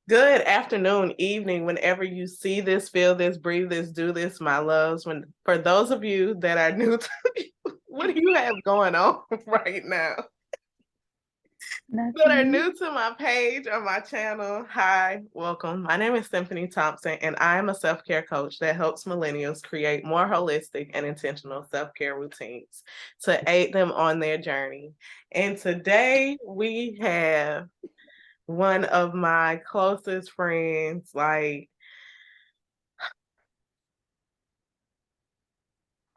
Good afternoon, evening, whenever you see this, feel this, breathe this, do this, my loves. For those of you that are new to what do you have going on right now? That are Nothing. new to my page or my channel, hi, welcome. My name is Symphony Thompson, and I am a self-care coach that helps millennials create more holistic and intentional self-care routines to aid them on their journey. And today we have one of my closest friends, like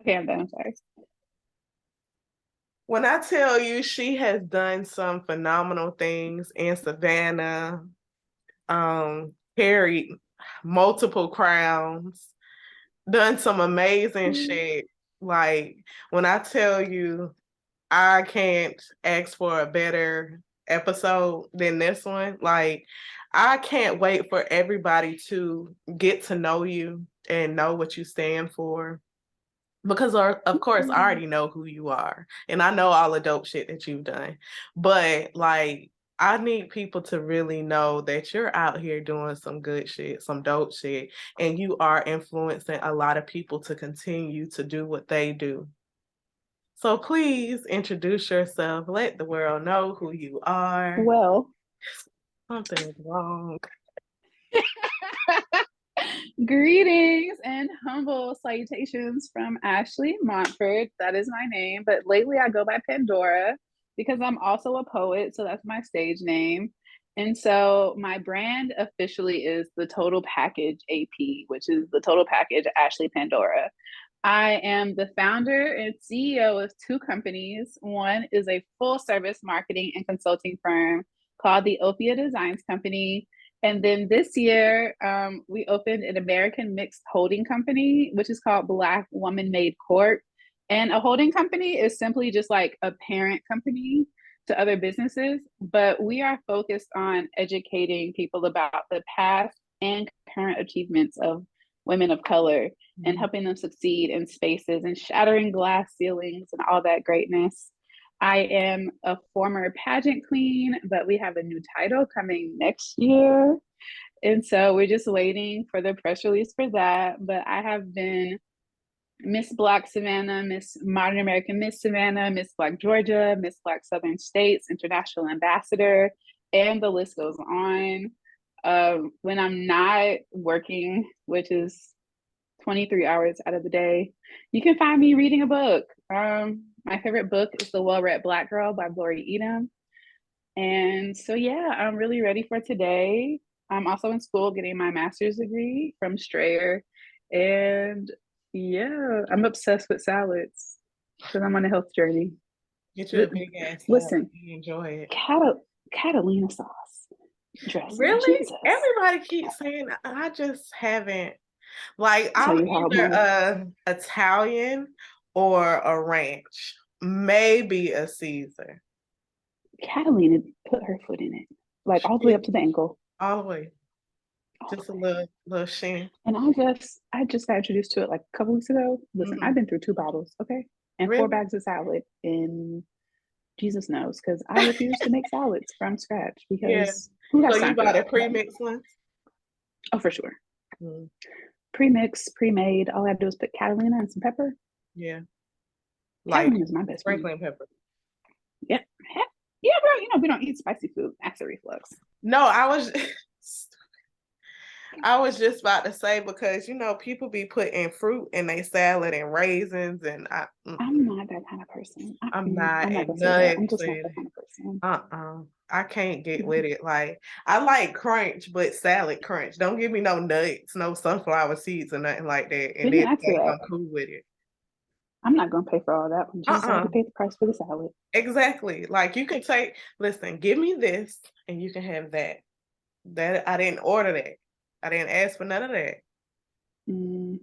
Okay, I'm done. I'm sorry. when I tell you she has done some phenomenal things in Savannah, carried multiple crowns, done some amazing shit. Like when I tell you I can't ask for a better episode than this one. Like I can't wait for everybody to get to know you and know what you stand for. Because of course I already know who you are and I know all the dope shit that you've done. But like I need people to really know that you're out here doing some good shit, some dope shit, and you are influencing a lot of people to continue to do what they do. So please introduce yourself. Let the world know who you are. Well, Something is wrong. greetings and humble salutations from Ashley Montford. That is my name, but lately I go by Pandora because I'm also a poet, so that's my stage name. And so my brand officially is the Total Package AP, which is the Total Package Ashley Pandora. I am the founder and CEO of two companies. One is a full service marketing and consulting firm called the Ophia Designs Company. And then this year, we opened an American mixed holding company, which is called Black Woman Made Corp. And a holding company is simply just like a parent company to other businesses, but we are focused on educating people about the past and current achievements of women of color and helping them succeed in spaces and shattering glass ceilings and all that greatness. I am a former pageant queen, but we have a new title coming next year. And so we're just waiting for the press release for that. But I have been Miss Black Savannah, Miss Modern American Miss Savannah, Miss Black Georgia, Miss Black Southern States, International Ambassador, and the list goes on. When I'm not working, which is 23 hours out of the day, you can find me reading a book. My favorite book is The Well Read Black Girl by Gloria Edom. And so, yeah, I'm really ready for today. I'm also in school getting my master's degree from Strayer. And yeah, I'm obsessed with salads because I'm on a health journey. Get you a big ass salad. Listen, You enjoy it. Catalina sauce dressing, Really? Jesus. Everybody keeps saying I just haven't. Like Tell I'm you how either my a Italian or a ranch, maybe a Caesar. Catalina put her foot in it, like all the way Shit, up to the ankle. all the way, All the just a way. little shin. And I just got introduced to it like a couple weeks ago. Listen, I've Mm-hmm. been through two bottles, okay, and four Really? bags of salad in Jesus knows because I refuse to make salads from scratch Yeah. because who So has you time for bought a that? But pre-mixed one? oh, for sure, Mm, pre-mix, pre-made. All I do is put Catalina and some pepper. yeah, like Catalina is my best friend. sprinkling pepper. Yep. Yeah, bro. We don't eat spicy food. Acid reflux. No, I was just about to say because people be putting fruit in their salad and raisins and I'm not that kind of person. I'm not I'm not and gonna say that. I'm nuts just not and that kind of person. I can't get No. with it. Like I like crunch, but salad crunch. Don't give me no nuts, no sunflower seeds or nothing like that. We And didn't then ask for think that. I'm cool with it. I'm not gonna pay for all that when Jesus Uh-uh. already paid the price for the salad. Exactly. Like you can listen, give me this and you can have that. That I didn't order that. I didn't ask for none of that. Mm,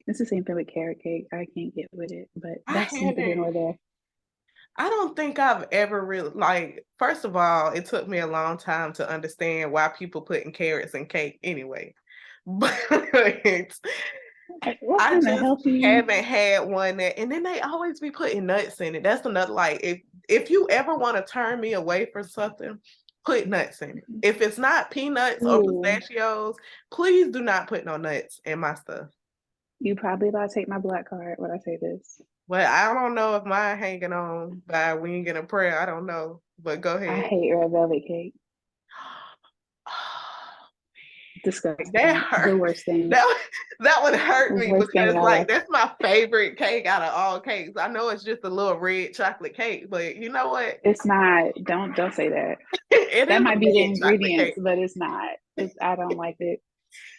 it's the same thing with carrot cake. I can't get with it, but I that's neither here haven't nor there. I don't think I've ever really like. First of all, it took me a long time to understand why people putting carrots in cake anyway. But Like, what I kind of just healthy? haven't had one that, and then they always be putting nuts in it. That's another like if you ever want to turn me away from something, put nuts in it. If it's not peanuts or Ooh, pistachios, please do not put no nuts in my stuff. you probably about to take my black card when I say this. Well, I don't know if mine hanging on by a wing and a prayer. I don't know, but go I ahead. hate red velvet cake. That Disgusting. hurt. The worst thing. That that would hurt me Worst thing because in my like life. that's my favorite cake out of all cakes. I know it's just a little red chocolate cake, but you know what? It's not. Don't say that. It That is might a be the red chocolate ingredients, cake. but it's not. It's I don't like it.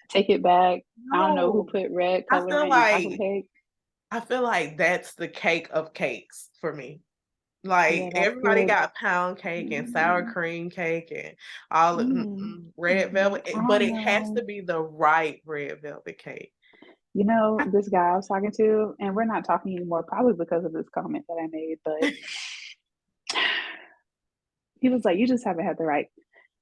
Take it back. I don't know who No, put red I feel coloring in chocolate like cake. I feel like that's the cake of cakes for me. Yeah, Like that's everybody good. got pound cake and sour Mm, cream cake and all the red velvet, I but don't it has know. to be the right red velvet cake. You know, this guy I was talking to, and we're not talking anymore, probably because of this comment that I made, but he was like, "You just haven't had the right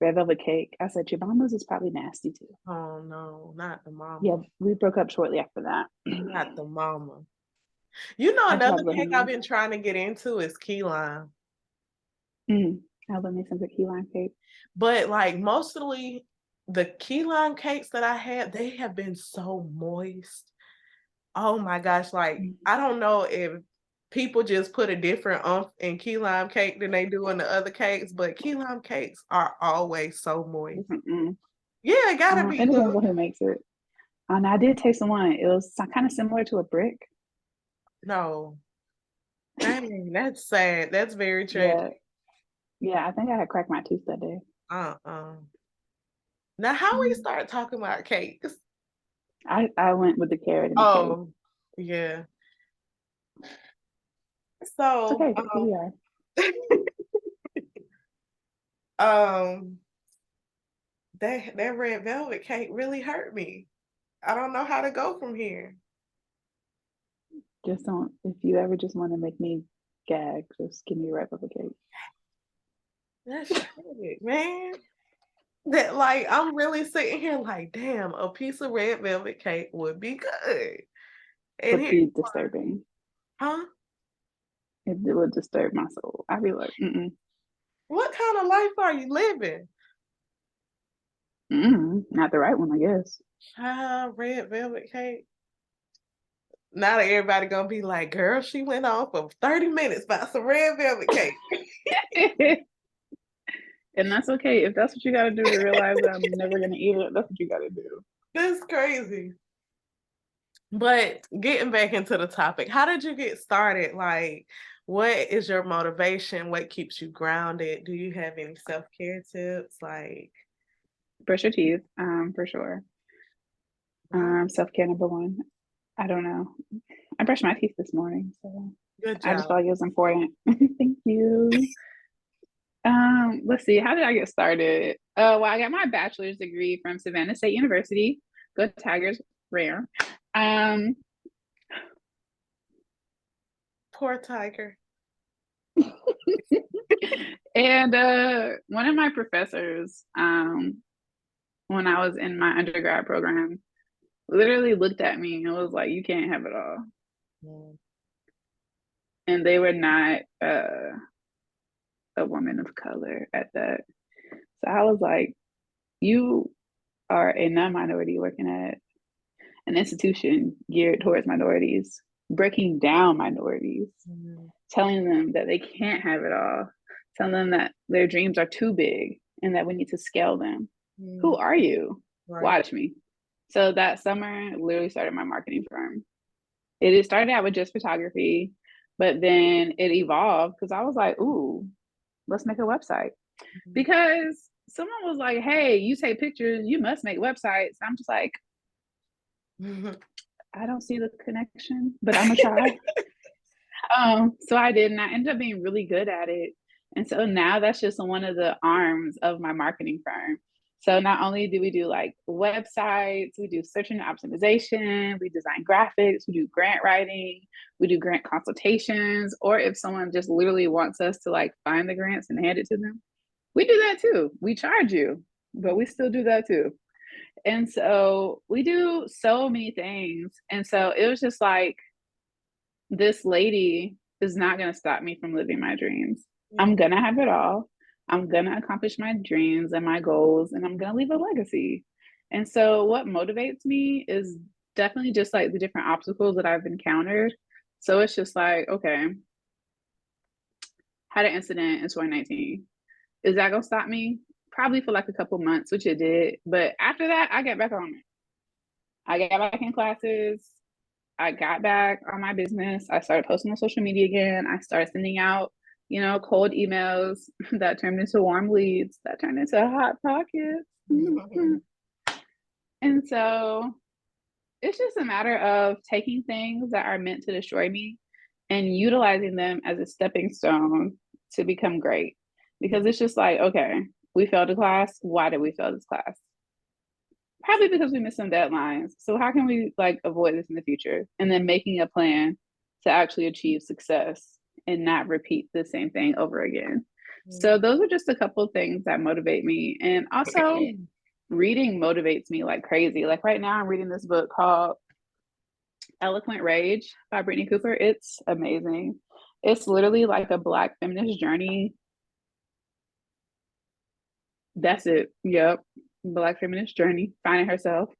red velvet cake." I said, "Your mama's is probably nasty too." Oh no, not the Yeah, mama. we broke up shortly after that. Not the mama. You know, I tried another to let cake him I've know. been trying to get into is key lime. I love me some key lime cake. But like mostly the key lime cakes that I had, they have been so moist. Oh my gosh, like Mm, I don't know if people just put a different umph in key lime cake than they do in the other cakes, but key lime cakes are always so moist. different. Mm. Yeah, it gotta It be depends good. on who makes it. And I did taste the one. It was kind of similar to a brick. No, dang, that's sad. That's very Yeah, tragic. yeah. I think I had cracked my tooth that day. Uh-uh. Now, how we Mm. start talking about cakes? I went with the carrot and the cake. Oh, yeah. It's So, okay. Here we are. um, that red velvet cake really hurt me. I don't know how to go from here. Just don't. If you ever just want to make me gag, just give me a wrap of a cake. That's tragic, man. That like I'm really sitting here like, damn, a piece of red velvet cake would be good. And Would here, be disturbing. huh? It would disturb my soul. I'd be like, What kind of life are you living? not the right one, I guess. Red velvet cake. Now that everybody gonna be like, girl, she went on for 30 minutes about some red velvet cake. And that's okay. If that's what you got to do to realize that I'm never gonna eat it, that's what you got to do. That's crazy. But getting back into the topic, how did you get started? Like, what is your motivation? What keeps you grounded? Do you have any self-care tips? Like, Brush your teeth, for sure. wow, Self care number one. I don't know. I brushed my teeth this morning, so good I just job. felt like it was important. Thank you. Let's see. How did I get started? Well, I got my bachelor's degree from Savannah State University. Go Tigers, rare. Um, Poor tiger. and one of my professors, when I was in my undergrad program, literally looked at me and was like, "You can't have it all." Mm. And they were not a woman of color at that. So I was like, "You are a non-minority working at an institution geared towards minorities, breaking down minorities, Mm. telling them that they can't have it all, telling them that their dreams are too big and that we need to scale them. Who Mm. are you? Right. Watch me." So that summer, literally started my marketing firm. It started out with just photography, but then it evolved because I was like, "Ooh, let's make a website." Mhm. Because someone was like, "Hey, you take pictures, you must make websites." I'm just like, I don't see the connection, but I'm gonna try. So I did, and I ended up being really good at it. And so now that's just one of the arms of my marketing firm. So not only do we do like websites, we do search engine optimization, we design graphics, we do grant writing, we do grant consultations, or if someone just literally wants us to like find the grants and hand it to them, we do that too. We charge you, but we still do that too. And so we do so many things. And so it was just like, this lady is not going to stop me from living my dreams. I'm Mm. going to have it all. I'm going to accomplish my dreams and my goals, and I'm going to leave a legacy. And so, what motivates me is definitely just like the different obstacles that I've encountered. So, it's just like, okay, had an incident in 2019. Is that going to stop me? Probably for like a couple months, which it did. But after that, I got back on it. I got back in classes. I got back on my business. I started posting on social media again. I started sending out, cold emails that turned into warm leads, that turned into hot pockets. And so it's just a matter of taking things that are meant to destroy me and utilizing them as a stepping stone to become great. Because it's just like, okay, we failed a class. Why did we fail this class? Probably because we missed some deadlines. So how can we like avoid this in the future? And then making a plan to actually achieve success and not repeat the same thing over again. So those are just a couple of things that motivate me. And also reading motivates me like crazy. Like right now I'm reading this book called Eloquent Rage by Brittany Cooper. It's amazing. It's literally like a Black feminist journey. That's it. Yep. Black feminist journey, finding herself.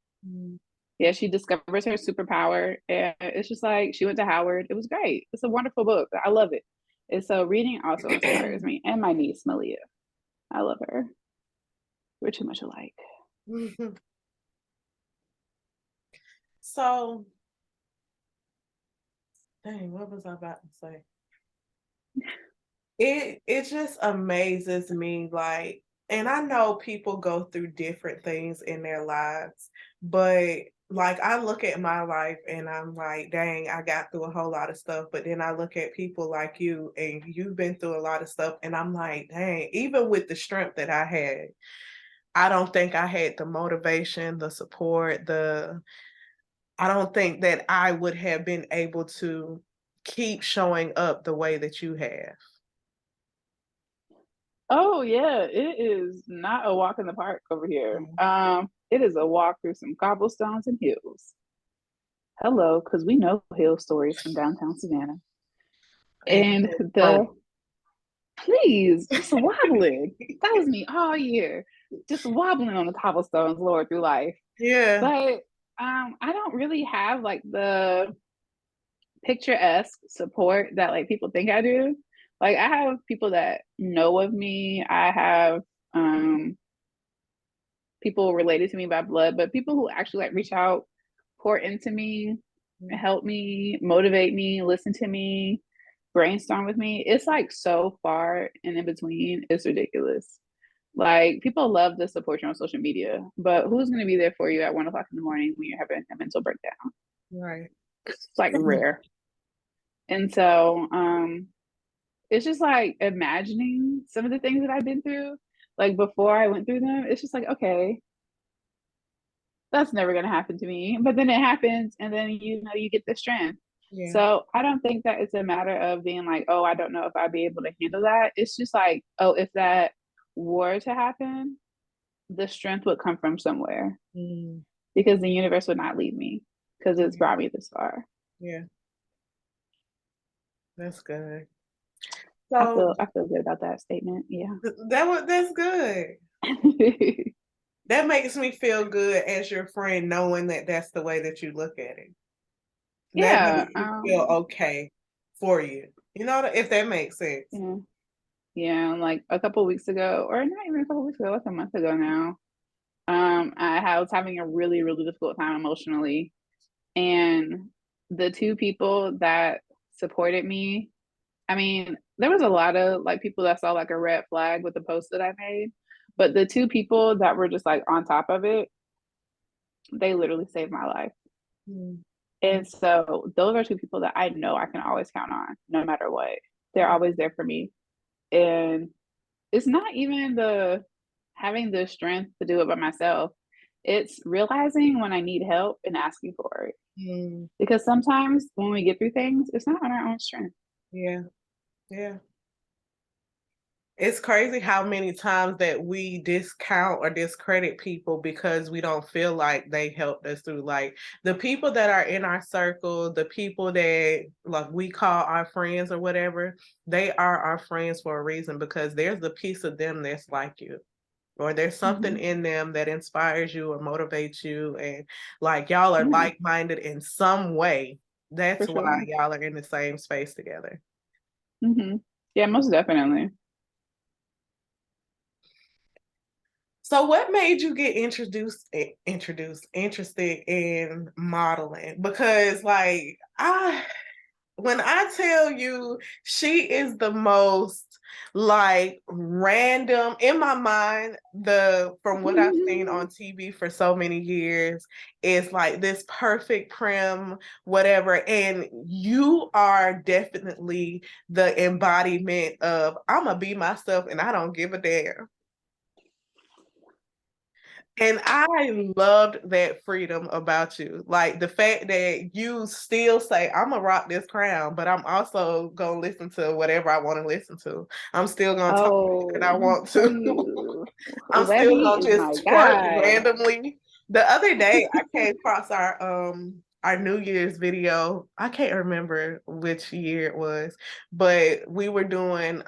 Yeah, she discovers her superpower, and it's just like she went to Howard. It was great. It's a wonderful book. I love it. And so reading also inspires me, and my niece Malia. I love her. We're too much alike. So, dang, what was I about to say? It just amazes me, like, and I know people go through different things in their lives, but like I look at my life and I'm like, dang, I got through a whole lot of stuff. But then I look at people like you and you've been through a lot of stuff, and I'm like, dang, even with the strength that I had, I don't think I had the motivation, the support, I don't think that I would have been able to keep showing up the way that you have. Oh yeah, it is not a walk in the park over here. Mm. It is a walk through some cobblestones and hills. Hello, because we know hill stories from downtown Savannah. And And the please, just wobbling. That was me all year, just wobbling on the cobblestones, Lord, through life. yeah, But I don't really have like the picturesque support that like people think I do. Like I have people that know of me. I have people related to me by blood, but people who actually like reach out, pour into me, help me, motivate me, listen to me, brainstorm with me. It's like so far and in between. It's ridiculous. Like people love to support you on social media, but who's going to be there for you at 1 o'clock in the morning when you're having a mental breakdown? right. It's like rare. And so it's just like imagining some of the things that I've been through, like before I went through them. It's just like, okay, that's never going to happen to me. But then it happens, and then you get the strength. Yeah. So I don't think that it's a matter of being like, oh, I don't know if I'd be able to handle that. It's just like, oh, if that were to happen, the strength would come from somewhere Mm, because the universe would not leave me because it's yeah. brought me this far. Yeah, that's good. I So feel I feel good about that statement. Yeah. that's good. That makes me feel good as your friend, knowing that that's the way that you look at it. That Yeah. makes me feel okay for you. You know, if that makes sense. Yeah. Yeah. Like a couple weeks ago, or not even a couple weeks ago, like a month ago now. I was having a really, really difficult time emotionally. And the two people that supported me, I mean, there was a lot of like people that saw like a red flag with the post that I made, but the two people that were just like on top of it, they literally saved my life. Mm, And so those are two people that I know I can always count on no matter what. They're yeah. always there for me. And it's not even the having the strength to do it by myself. It's realizing when I need help and asking for it. Mm, Because sometimes when we get through things, it's not on our own strength. yeah. Yeah. It's crazy how many times that we discount or discredit people because we don't feel like they helped us through. Like the people that are in our circle, the people that like we call our friends or whatever, they are our friends for a reason because there's a piece of them that's like you. Or there's something Mm-hmm. in them that inspires you or motivates you, and like y'all are Yeah, like minded in some way. for That's why sure. y'all are in the same space together. Mm-hmm. Yeah, most definitely. So what made you get interested in modeling? Because like I when I tell you she is the most like random in my mind, the from what I've seen on TV for so many years is like this perfect prim, whatever. And you are definitely the embodiment of I'm gonna be myself and I don't give a damn. And I loved that freedom about you. Like the fact that you still say, I'm gonna rock this crown, but I'm also gonna listen to whatever I want to listen to. I'm still gonna talk that Oh, I let me want tell to. you, I'm still Webby gonna is my just twerk guy. randomly. The other day I came across our New Year's video. I can't remember which year it was, but we were doing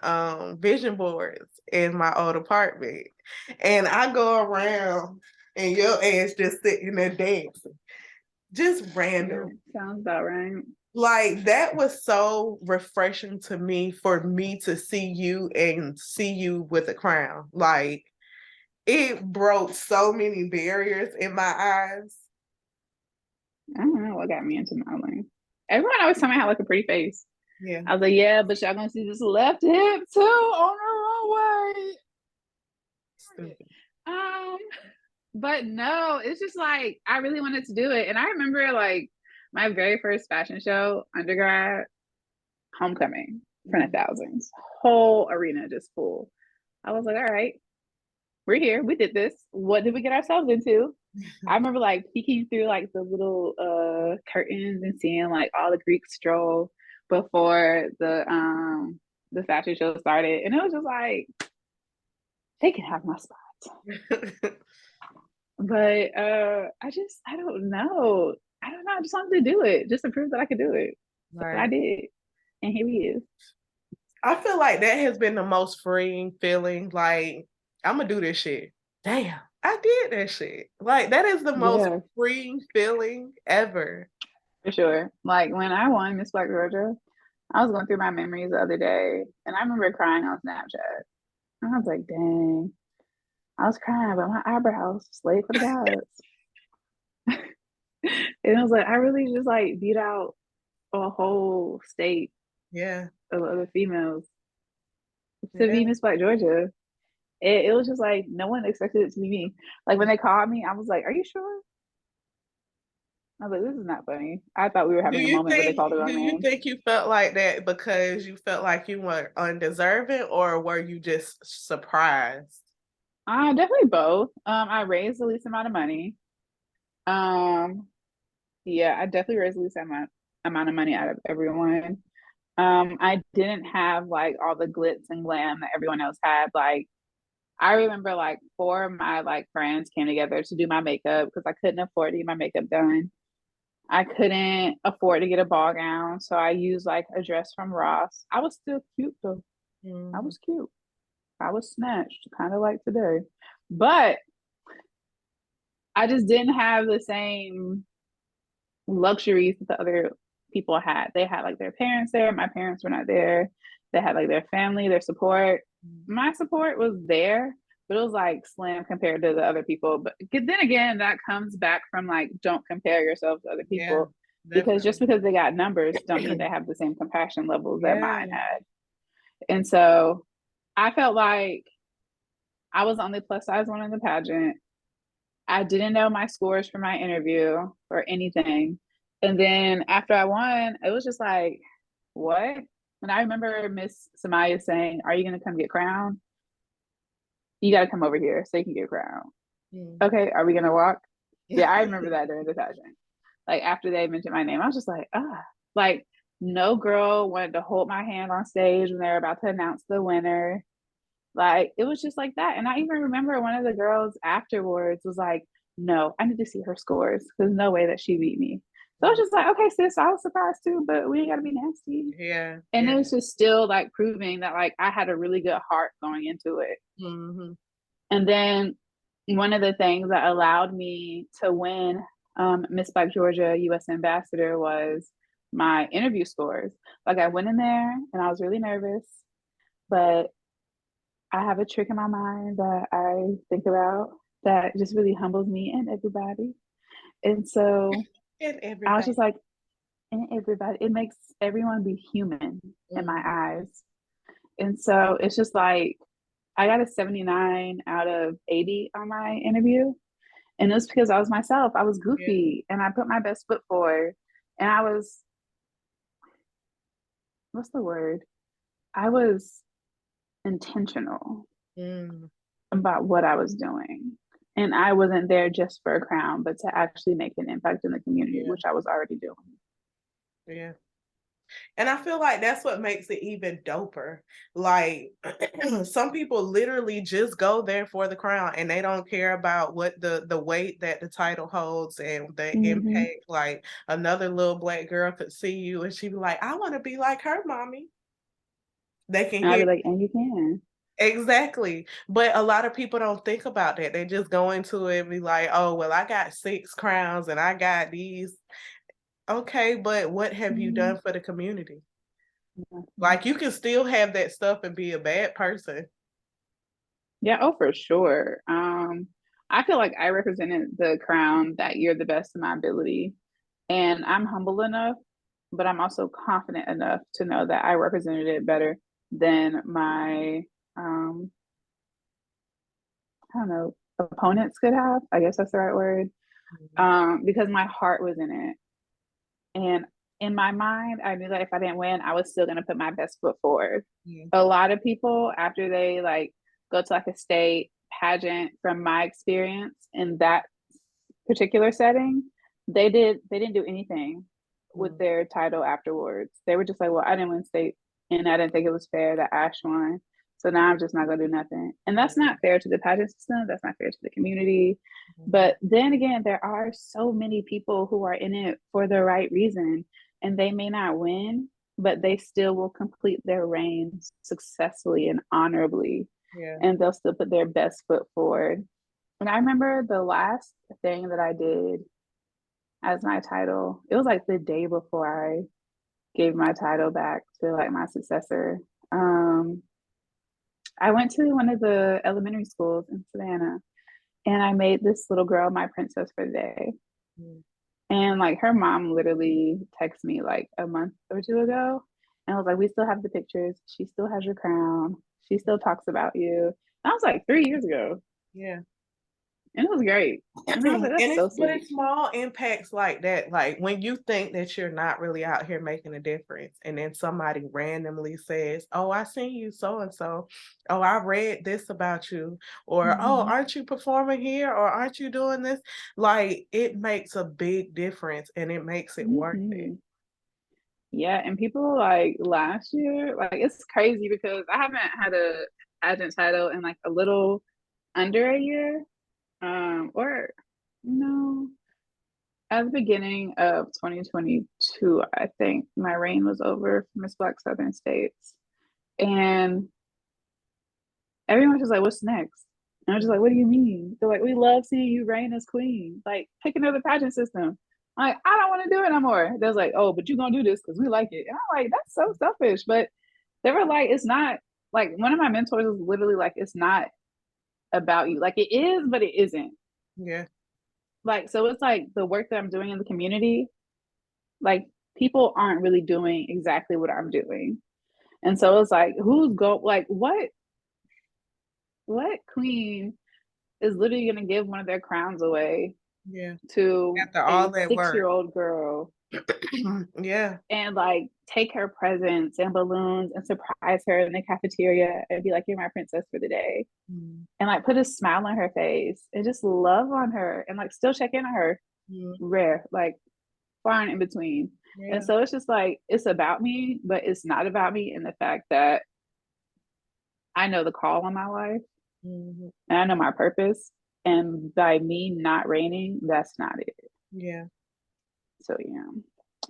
vision boards in my old apartment. And I go around and your ass just sitting there dancing. Just Yeah, random. sounds about right. Like that was so refreshing to me for me to see you and see you with a crown. Like it broke so many barriers in my eyes. I don't know what got me into modeling. Everyone always told me I had like a pretty face. Yeah. I was like, yeah, but y'all gonna see this left hip too on the runway. Stupid. Um, but no, it's just like I really wanted to do it. And I remember like my very first fashion show, undergrad, homecoming, in front of thousands, whole arena just full. I was like, all right, we're here. We did this. What did we get ourselves into? I remember like peeking through like the little curtains and seeing like all the Greek stroll before the fashion show started. And it was just like they can have my spot. But I don't know. I don't know. I just wanted to do it just to prove that I could do it. So I Right. did. And here he is. I feel like that has been the most freeing feeling. Like, I'm gonna do this shit. Damn, I did that shit. Like, that is the most Yeah, freeing feeling ever. for sure. Like when I won Miss Black Georgia, I was going through my memories the other day and I remember crying on Snapchat. And I was like, dang, I was crying about my eyebrows, slave for the gods. And I was like, I really just like beat out a whole state Yeah, of other females to yeah. be Miss Black Georgia. It was just like no one expected it to be me. Like when they called me, I was like, "Are you sure?" I was like, "This is not funny." I thought we were having a moment where they called the Do wrong you name. think you felt like that because you felt like you were undeserving, or were you just surprised? Definitely both. I raised the least amount of money. Um, yeah, I definitely raised the least amount of money out of everyone. I didn't have like all the glitz and glam that everyone else had. Like I remember like four of my like friends came together to do my makeup because I couldn't afford to get my makeup done. I couldn't afford to get a ball gown, so I used like a dress from Ross. I was still cute though. I Mm, was cute. I was snatched, kind of like today. But I just didn't have the same luxuries that the other people had. They had like their parents there. My parents were not there. They had like their family, their support. My support was there, but it was like slim compared to the other people. But then again, that comes back from like don't compare yourself to other yeah, people because just definitely. because they got numbers don't mean they have the same compassion levels that Yeah, mine had. And so I felt like I was the only plus size one in the pageant. I didn't know my scores for my interview or anything. And then after I won, it was just like, what? And I remember Miss Samaya saying, "Are you going to come get crowned? You got to come over here so you can get crowned." mm. Okay, are we going to walk? Yeah, I remember that during the pageant. Like after they mentioned my name, I was just like, ah, like no girl wanted to hold my hand on stage when they were about to announce the winner. Like it was just like that. And I even remember one of the girls afterwards was like, no, I need to see her scores. There's no way that she beat me. So I was just like, okay, sis, I was surprised too, but we ain't gotta be nasty. Yeah, And yeah. it was just still like proving that like I had a really good heart going into it. Mm-hmm. And then one of the things that allowed me to win Miss Black Georgia US Ambassador was my interview scores. Like I went in there and I was really nervous, but I have a trick in my mind that I think about that just really humbles me and everybody. And so And I was everybody. just like, and everybody, it makes everyone be human in my Mm-hmm. eyes. And so it's just like, I got a 79 out of 80 on my interview. And it was because I was myself. I was Yeah. goofy and I put my best foot forward. And I was, what's the word? I was intentional Mm. about what I was doing. And I wasn't there just for a crown, but to actually make an impact in the community, Yeah. which I was already doing. Yeah. And I feel like that's what makes it even doper. Like some people literally just go there for the crown and they don't care about what the weight that the title holds and the Mm-hmm. impact. Like another little black girl could see you and she'd be like, I want to be like her mommy. They can And I'd hear be like, and you can. exactly. But a lot of people don't think about that. They just go into it and be like, oh, well, I got 6 crowns and I got these. Okay, but what have you Mm-hmm. done for the community? Nothing. Like you can still have that stuff and be a bad person. Yeah, oh, for sure. I feel like I represented the crown that year the best of my ability. And I'm humble enough, but I'm also confident enough to know that I represented it better than my um I don't know, opponents could have. I guess that's the right word. Mhm. Because my heart was in it. And in my mind, I knew that if I didn't win, I was still gonna put my best foot forward. Yeah. A lot of people after they like go to like a state pageant, from my experience in that particular setting, they didn't do anything with Mm. their title afterwards. They were just like, well, I didn't win state and I didn't think it was fair that Ash won. So now I'm just not gonna do nothing. And that's not fair to the pageant system. That's not fair to the community. Mhm. But then again, there are so many people who are in it for the right reason. And they may not win, but they still will complete their reign successfully and honorably. Yeah. And they'll still put their best foot forward. And I remember the last thing that I did as my title, it was like the day before I gave my title back to like my successor. Um, I went to one of the elementary schools in Savannah and I made this little girl my princess for the day. Mm. And like her mom literally texted me like a month or two ago and was like, we still have the pictures. She still has your crown. She still talks about you. And I was like 3 years ago. Yeah. And it was great. And I was And like, that's it's so but sweet. it's small impacts like that. Like when you think that you're not really out here making a difference, and then somebody randomly says, "Oh, I seen you so and so. Oh, I read this about you," or "Oh, Mm-hmm. aren't you performing here?" or "Aren't you doing this?" Like it makes a big difference, and it makes it worth it. Mm-hmm. Yeah, and people like last year, like it's crazy because I haven't had a pageant title in like a little under a year. Or no, at the beginning of 2022, I think my reign was over for Miss Black Southern States. And everyone was just like, what's next? And I was just like, what do you mean? They're like, we love seeing you reign as queen. Like, pick another pageant system. I'm like, I don't want to do it no more. They was like, oh, but you're gonna do this because we like it. And I'm like, that's so selfish. But they were like, it's not like one of my mentors was literally like, it's not about you. Like it is, but it isn't. Yeah. Like, so it's like the work that I'm doing in the community, like people aren't really doing exactly what I'm doing. And so it's like, who's go like what queen is literally going to give one of their crowns away Yeah. to After all a that six work. year old girl Yeah. and like take her presents and balloons and surprise her in the cafeteria and be like, you're my princess for the day. Mm. And like put a smile on her face and just love on her and like still check in on her. Mm. Rare, like far and in between. And Yeah. so it's just like, it's about me, but it's not about me in the fact that I know the call on my life Mhm. and I know my purpose. And by me not reigning, that's not it. Yeah. So yeah.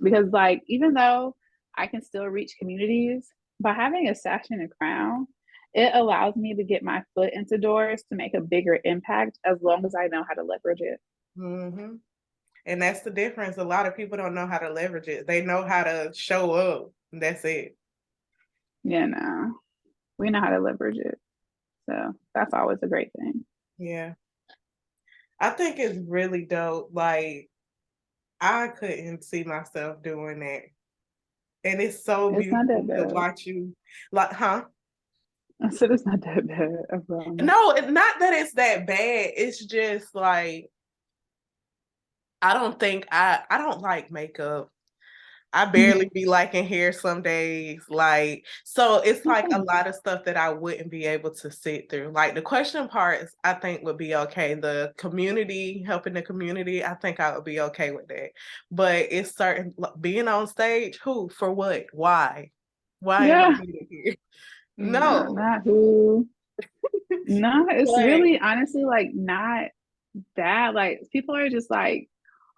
Because like even though I can still reach communities, by having a sash and a crown, it allows me to get my foot into doors to make a bigger impact as long as I know how to leverage it. Hmm. And that's the difference. A lot of people don't know how to leverage it. They know how to show up. And that's it. You know, we know how to leverage it. So that's always a great thing. Yeah. I think it's really dope. Like, I couldn't see myself doing that. And it's so It's not beautiful that to bad. watch you, like, huh? I said it's not that bad, I promise. No, not that it's that bad. It's just like I don't like makeup. I barely be liking hair some days. Like, so it's like a lot of stuff that I wouldn't be able to sit through. Like the question parts, I think would be okay. The community, helping the community, I think I would be okay with that. But it's certain being on stage, who, for what, why? Why am I Yeah. being here? No, No. not who. No, it's But really honestly like not that. Like people are just like,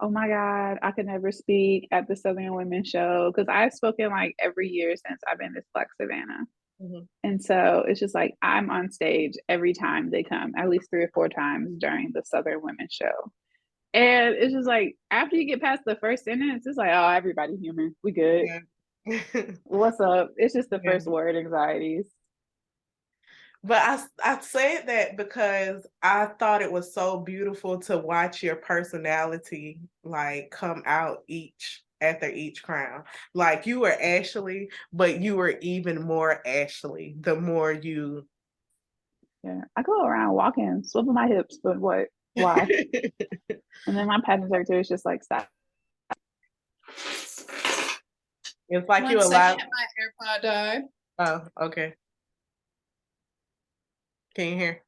oh my God, I could never speak at the Southern Women Show. Cause I've spoken like every year since I've been to Black Savannah. mhm, And so it's just like I'm on stage every time they come, at least 3 or 4 times during the Southern Women Show. And it's just like after you get past the first sentence, it's like, oh, everybody human. We good. yeah. What's up? It's just the Yeah. first word anxieties. But I said that because I thought it was so beautiful to watch your personality like come out each after each crown. Like you were Ashley, but you were even more Ashley the more you Yeah. I go around walking, swivel my hips, but what? Why? And then my pattern director is just like, stop. It's like One you alive. second, my AirPod died. Oh, okay. Can you hear?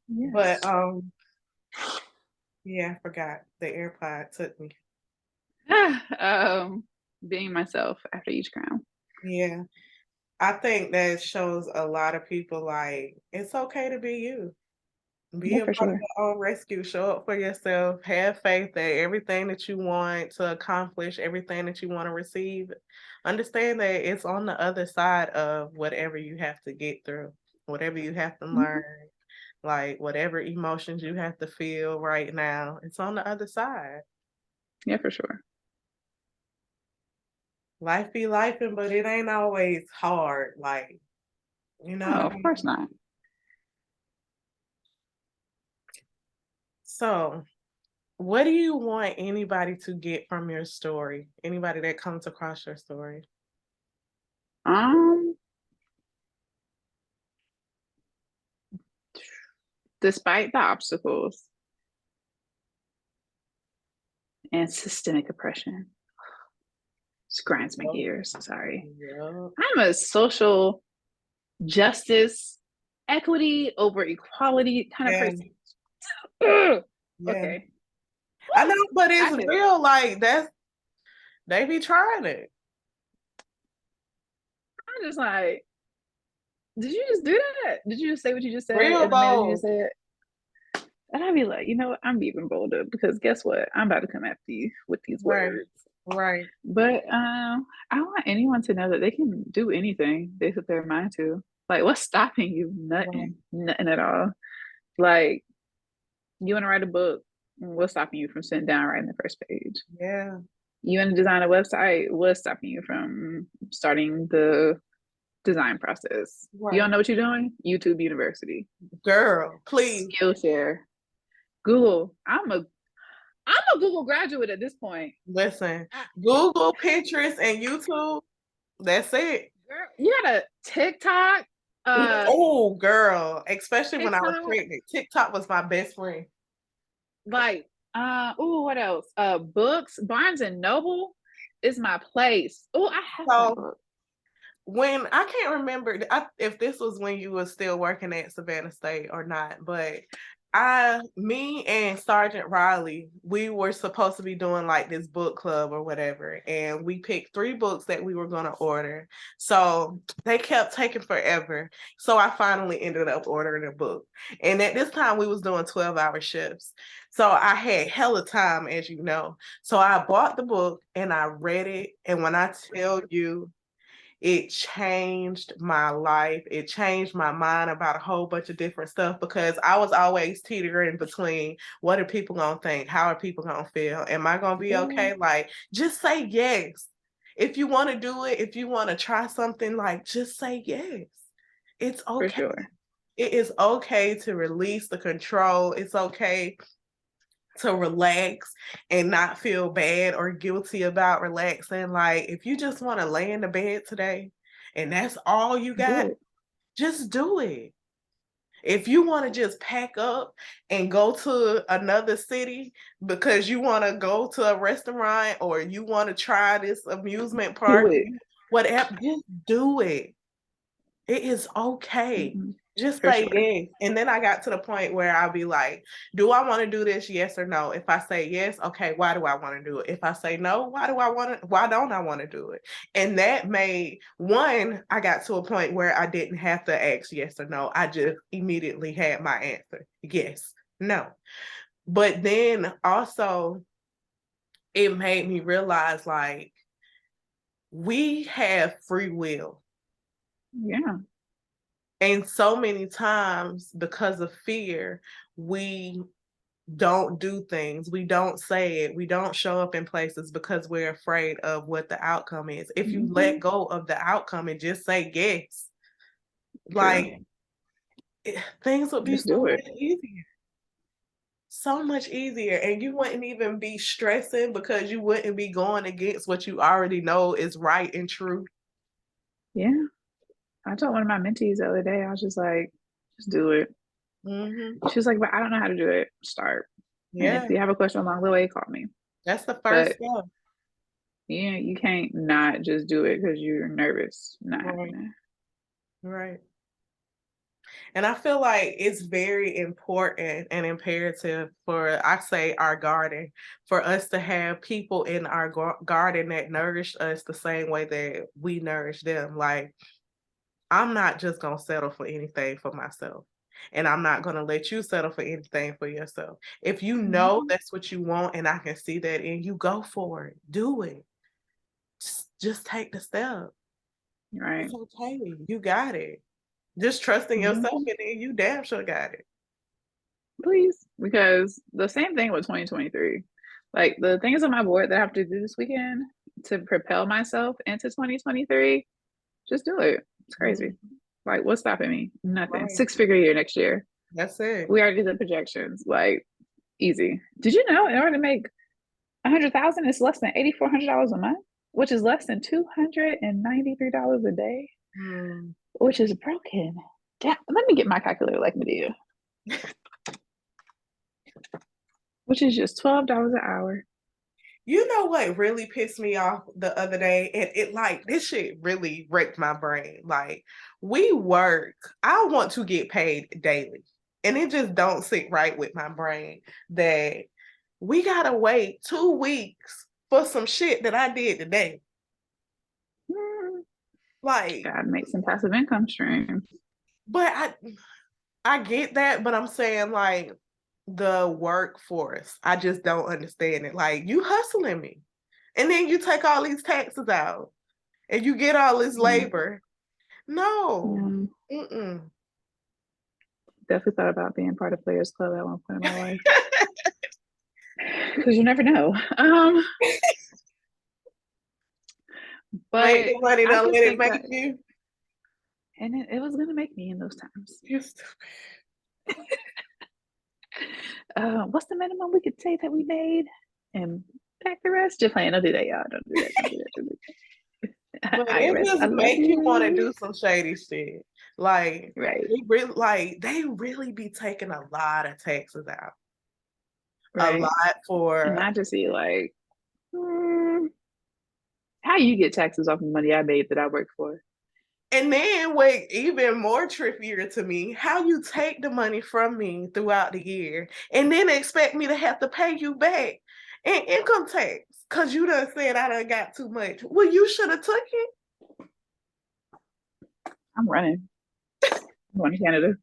Yes. But yeah, I forgot. The AirPod took me. um, being myself after each crown. Yeah. I think that shows a lot of people like it's okay to be you. Be Yeah, a for part of sure. your own rescue. Show up for yourself. Have faith that everything that you want to accomplish, everything that you want to receive, understand that it's on the other side of whatever you have to get through, whatever you have to Mhm. learn, like whatever emotions you have to feel right now. It's on the other side. Yeah, for sure. Life be life, but it ain't always hard. Like, you know Oh, what I of course mean? not. So, what do you want anybody to get from your story? Anybody that comes across your story? Um, Despite the obstacles and systemic oppression, just grinds my Yep. gears. Sorry. Yep. I'm a social justice, equity over equality kind of Yeah, person. Ugh. yeah. Okay. I know, but I it's could real. Like that's they be trying it. I'm just like, did you just do that? Did you just say what you just said Real in the manner you just bold. said? And I'd be like, you know what? I'm even bolder because guess what? I'm about to come after you with these Right. words. Right. But I want anyone to know that they can do anything they put their mind to. Like, what's stopping you? Right. Nothing. Nothing at all. Like, you want to write a book? What's stopping you from sitting down writing the first page? Yeah. You want to design a website? What's stopping you from starting the design process? You Right. don't know what you're doing? YouTube University, Girl, please Skillshare, Google. I'm a Google graduate at this point. listen. Google, Pinterest, and YouTube. That's it. Girl, you got a TikTok, Oh, girl. Especially when I was TikTok, pregnant. TikTok was my best friend. like what else? Books, Barnes and Noble is my place. Oh, I have that So book. when I can't remember if this was when you were still working at Savannah State or not, but Me and Sergeant Riley, we were supposed to be doing like this book club or whatever, and we picked 3 books that we were going to order. So they kept taking forever. So I finally ended up ordering a book. And at this time, we was doing 12-hour shifts. So I had hella time, as you know. So I bought the book and I read it. And when I tell you, it changed my life. It changed my mind about a whole bunch of different stuff because I was always teetering between what are people gonna think? How are people gonna feel? Am I gonna be okay? Like, just say yes. If you want to do it, if you want to try something, like just say yes. It's For okay. sure. It is okay to release the control. It's okay to relax and not feel bad or guilty about relaxing. Like, if you just want to lay in the bed today and that's all you Do got, it. just do it. If you want to just pack up and go to another city because you want to go to a restaurant or you want to try this amusement Do park, it. whatever, just do it. It is okay. Mm-hmm. Just For say sure. yes. And then I got to the point where I'll be like, do I want to do this? Yes or no? If I say yes, okay, why do I want to do it? If I say no, why don't I want to do it? And that made I got to a point where I didn't have to ask yes or no. I just immediately had my answer. Yes, no. But then also it made me realize like we have free will. Yeah. And so many times, because of fear, we don't do things. We don't say it. We don't show up in places because we're afraid of what the outcome is. If you Mm-hmm. let go of the outcome and just say yes, True. like things would be Just so do it. much easier. So much easier. And you wouldn't even be stressing because you wouldn't be going against what you already know is right and true. Yeah. I told one of my mentees the other day, I was just like, just do it. Hmm. She was like, but I don't know how to do it. Start. And if Yeah, you have a question along the way, call me. that's the first But step. yeah, you can't not just do it because you're nervous. Not Right, happening. right. And I feel like it's very important and imperative for, I say, our garden, for us to have people in our garden that nourish us the same way that we nourish them. Like, I'm not just going to settle for anything for myself. And I'm not going to let you settle for anything for yourself. If you know Mm-hmm. that's what you want and I can see that in you, go for it. Do it. Just take the step. Right. It's okay. You got it. Just trusting yourself Mm-hmm. and then you damn sure got it. Please. Because the same thing with 2023. Like the things on my board that I have to do this weekend to propel myself into 2023, just do it. It's crazy. Mhm. Like, what's stopping me? Nothing. Right. 6-figure year next year. That's it. We already did the projections. Like, easy. Did you know in order to make 100,000, it's less than $8,400 a month, which is less than $293 a day, Mm. which is broken. Damn, let me get my calculator like Medea, which is just $12 an hour. You know what really pissed me off the other day? And it like this shit really wrecked my brain. Like, we work, I want to get paid daily. And it just don't sit right with my brain that we gotta wait 2 weeks for some shit that I did today. Hmm, Like, gotta make some passive income streams. but I get that, but I'm saying like the workforce, I just don't understand it. Like, you hustling me. And then you take all these taxes out and you get all this Yeah, labor. No. yeah. Mm-mm. Definitely thought about being part of Players Club at one point in my life because you never know. Make But the money, I don't just let it think make that, you. and it was gonna make me in those times. You stupid. What's the minimum we could say that we made and back the rest? Just playing. Don't do that, y'all. Don't do that. Don't do that. Don't do that. But it IRS, just I love make you want to you. do some shady shit. Like, Right, they really be taking a lot of taxes out. A right. lot And for I just see like, hmm, how you get taxes off the money I made that I worked for? And then what even more trippier to me, how you take the money from me throughout the year and then expect me to have to pay you back in income tax because you done said I done got too much. Well, you should have took it. I'm running. I'm going to Canada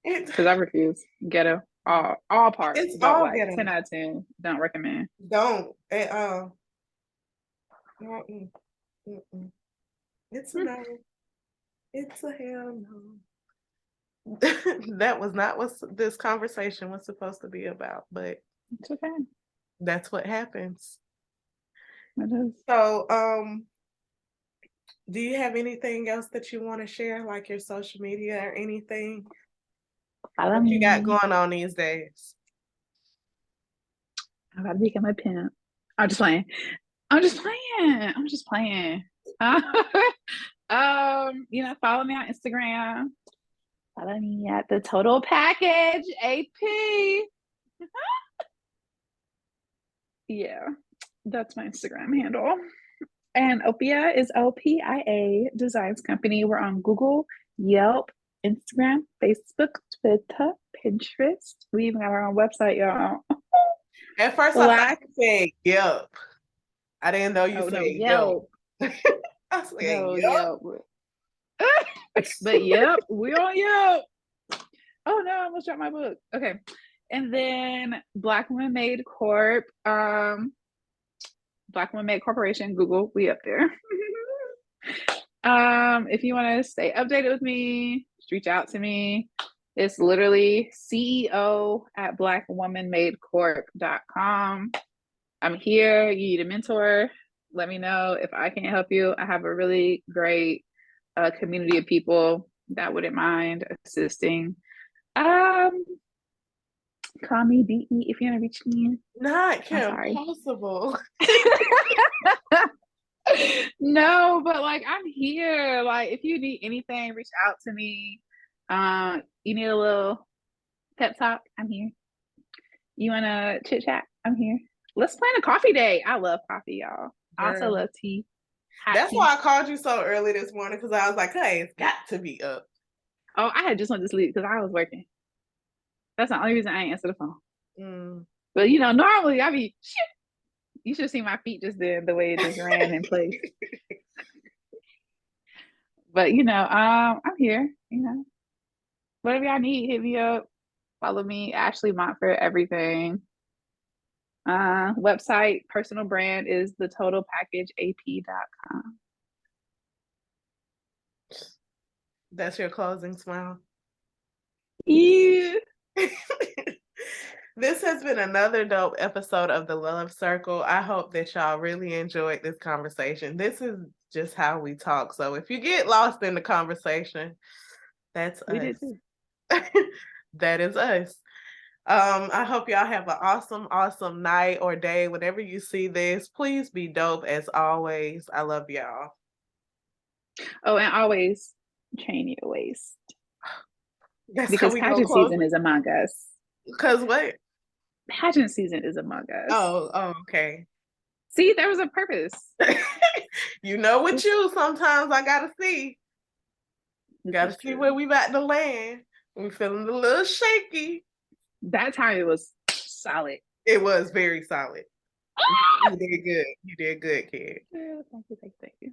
because I refuse. Ghetto. All parts. It's Don't all like. ghetto. 10 out of 10. Don't recommend. Don't at all. Mm-mm. Mm-mm. It's a no. It's a hell no. That was not what this conversation was supposed to be about, but It's okay. that's what happens. It is. So, do you have anything else that you want to share, like your social media or anything? Follow What you got me. going on these days? I gotta become a pimp. I'm just playing. I'm just playing. I'm just playing. Follow me on Instagram. Follow me at the Total Package AP. Yeah, that's my Instagram handle. And Opia is OPIA Designs Company. We're on Google, Yelp, Instagram, Facebook, Twitter, Pinterest. We even have our own website, y'all. At first, I thought you said Yelp. I didn't know you said Yelp. I said No, Yelp. But yep, we on Yelp. Oh no, I almost dropped my book. Okay. And then Black Women Made Corp. Black Women Made Corporation, Google, we up there. If you want to stay updated with me, just reach out to me. It's literally CEO at blackwomanmadecorp.com. I'm here. You need a mentor. Let me know if I can't help you. I have a really great community of people that wouldn't mind assisting. Call me DE if you want to reach me. Not I'm Kim sorry. Possible. No, but like I'm here. Like if you need anything, reach out to me. You need a little pep talk, I'm here. You wanna chit chat, I'm here. Let's plan a coffee day. I love coffee, y'all. I also love tea. That's why I called you so early this morning, because I was like, hey, it's got to be up. Oh, I had just went to sleep because I was working. That's the only reason I ain't answer the phone. But normally I be shit. You should see my feet just then, the way it just ran in place. But I'm here. Whatever y'all need, hit me up. Follow me, Ashley Montfort, everything. Website, personal brand is thetotalpackageap.com. That's your closing smile. Yeah. This has been another dope episode of the Love Circle. I hope that y'all really enjoyed this conversation. This is just how we talk. So if you get lost in the conversation, that's us. Did too. That is us. I hope y'all have an awesome night or day. Whenever you see this, please be dope as always. I love y'all. Oh, and always train your waist. That's because pageant season is among us. Because what? Pageant season is among us. Oh, okay. See, there was a purpose. With you, sometimes I gotta see. Gotta see where we about to land. We feeling a little shaky. That time it was solid. It was very solid. You did good. You did good, kid. Yeah, thank you.